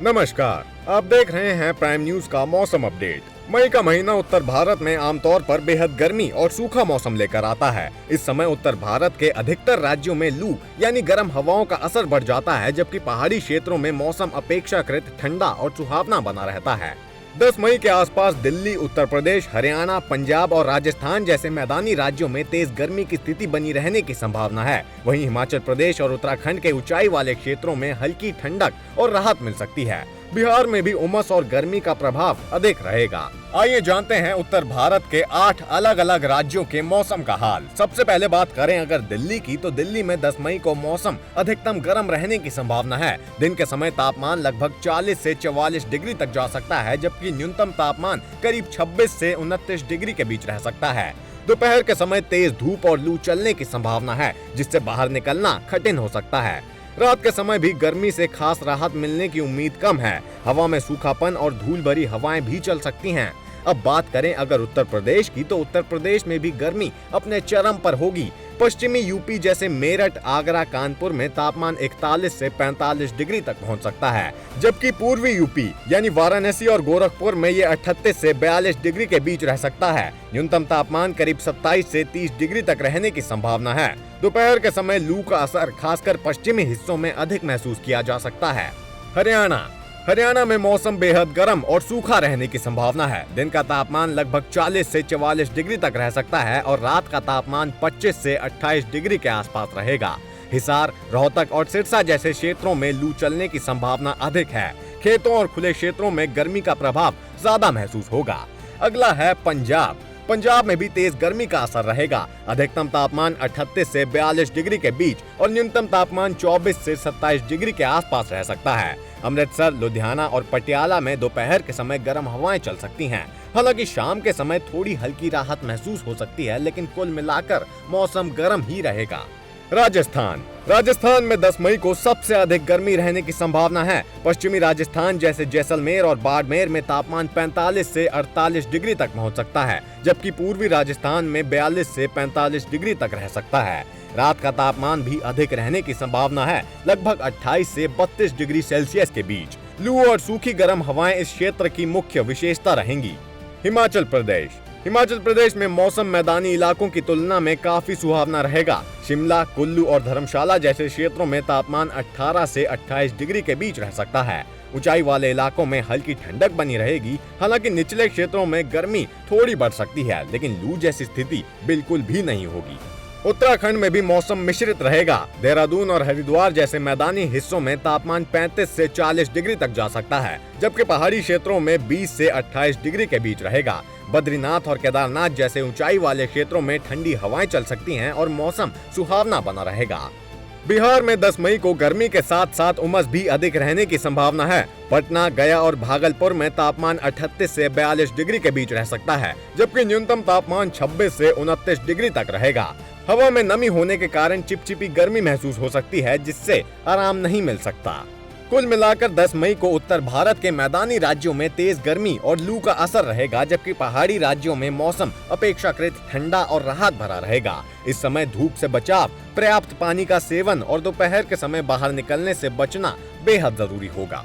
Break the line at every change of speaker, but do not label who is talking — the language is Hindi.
नमस्कार, आप देख रहे हैं प्राइम न्यूज का मौसम अपडेट। मई का महीना उत्तर भारत में आमतौर पर बेहद गर्मी और सूखा मौसम लेकर आता है। इस समय उत्तर भारत के अधिकतर राज्यों में लू यानी गर्म हवाओं का असर बढ़ जाता है, जबकि पहाड़ी क्षेत्रों में मौसम अपेक्षाकृत ठंडा और सुहावना बना रहता है। 10 मई के आसपास दिल्ली, उत्तर प्रदेश, हरियाणा, पंजाब और राजस्थान जैसे मैदानी राज्यों में तेज गर्मी की स्थिति बनी रहने की संभावना है। वहीं हिमाचल प्रदेश और उत्तराखंड के ऊंचाई वाले क्षेत्रों में हल्की ठंडक और राहत मिल सकती है। बिहार में भी उमस और गर्मी का प्रभाव अधिक रहेगा। आइए जानते हैं उत्तर भारत के 8 अलग अलग राज्यों के मौसम का हाल। सबसे पहले बात करें अगर दिल्ली की, तो दिल्ली में 10 मई को मौसम अधिकतम गर्म रहने की संभावना है। दिन के समय तापमान लगभग 40 से 44 डिग्री तक जा सकता है, जबकि न्यूनतम तापमान करीब 26 से 29 डिग्री के बीच रह सकता है। दोपहर के समय तेज धूप और लू चलने की संभावना है, जिससे बाहर निकलना कठिन हो सकता है। रात के समय भी गर्मी से खास राहत मिलने की उम्मीद कम है। हवा में सूखापन और धूल भरी हवाएं भी चल सकती हैं। अब बात करें अगर उत्तर प्रदेश की, तो उत्तर प्रदेश में भी गर्मी अपने चरम पर होगी। पश्चिमी यूपी जैसे मेरठ, आगरा, कानपुर में तापमान 41 से 45 डिग्री तक पहुंच सकता है, जबकि पूर्वी यूपी यानी वाराणसी और गोरखपुर में ये 38 से 42 डिग्री के बीच रह सकता है। न्यूनतम तापमान करीब 27 से 30 डिग्री तक रहने की संभावना है। दोपहर के समय लू का असर खासकर पश्चिमी हिस्सों में अधिक महसूस किया जा सकता है। हरियाणा में मौसम बेहद गर्म और सूखा रहने की संभावना है। दिन का तापमान लगभग 40 से 44 डिग्री तक रह सकता है और रात का तापमान 25 से 28 डिग्री के आसपास रहेगा। हिसार, रोहतक और सिरसा जैसे क्षेत्रों में लू चलने की संभावना अधिक है। खेतों और खुले क्षेत्रों में गर्मी का प्रभाव ज्यादा महसूस होगा। अगला है पंजाब में भी तेज गर्मी का असर रहेगा। अधिकतम तापमान 38 से 42 डिग्री के बीच और न्यूनतम तापमान 24 से 27 डिग्री के आसपास रह सकता है। अमृतसर, लुधियाना और पटियाला में दोपहर के समय गर्म हवाएं चल सकती हैं। हालांकि शाम के समय थोड़ी हल्की राहत महसूस हो सकती है, लेकिन कुल मिलाकर मौसम गर्म ही रहेगा। राजस्थान में 10 मई को सबसे अधिक गर्मी रहने की संभावना है। पश्चिमी राजस्थान जैसे जैसलमेर और बाड़मेर में तापमान 45 से 48 डिग्री तक पहुंच सकता है, जबकि पूर्वी राजस्थान में 42 से 45 डिग्री तक रह सकता है। रात का तापमान भी अधिक रहने की संभावना है, लगभग 28 से 32 डिग्री सेल्सियस के बीच। लू और सूखी गर्म हवाएं इस क्षेत्र की मुख्य विशेषता रहेंगी। हिमाचल प्रदेश में मौसम मैदानी इलाकों की तुलना में काफी सुहावना रहेगा। शिमला, कुल्लू और धर्मशाला जैसे क्षेत्रों में तापमान 18 से 28 डिग्री के बीच रह सकता है। ऊंचाई वाले इलाकों में हल्की ठंडक बनी रहेगी। हालांकि निचले क्षेत्रों में गर्मी थोड़ी बढ़ सकती है, लेकिन लू जैसी स्थिति बिल्कुल भी नहीं होगी। उत्तराखंड में भी मौसम मिश्रित रहेगा। देहरादून और हरिद्वार जैसे मैदानी हिस्सों में तापमान 35 से 40 डिग्री तक जा सकता है, जबकि पहाड़ी क्षेत्रों में 20 से 28 डिग्री के बीच रहेगा। बद्रीनाथ और केदारनाथ जैसे ऊंचाई वाले क्षेत्रों में ठंडी हवाएं चल सकती हैं और मौसम सुहावना बना रहेगा। बिहार में 10 मई को गर्मी के साथ साथ उमस भी अधिक रहने की संभावना है। पटना, गया और भागलपुर में तापमान 38 से 42 डिग्री के बीच रह सकता है, जबकि न्यूनतम तापमान 26 से 29 डिग्री तक रहेगा। हवा में नमी होने के कारण चिपचिपी गर्मी महसूस हो सकती है, जिससे आराम नहीं मिल सकता। कुल मिलाकर 10 मई को उत्तर भारत के मैदानी राज्यों में तेज गर्मी और लू का असर रहेगा, जबकि पहाड़ी राज्यों में मौसम अपेक्षाकृत ठंडा और राहत भरा रहेगा। इस समय धूप से बचाव, पर्याप्त पानी का सेवन और दोपहर के समय बाहर निकलने से बचना बेहद जरूरी होगा।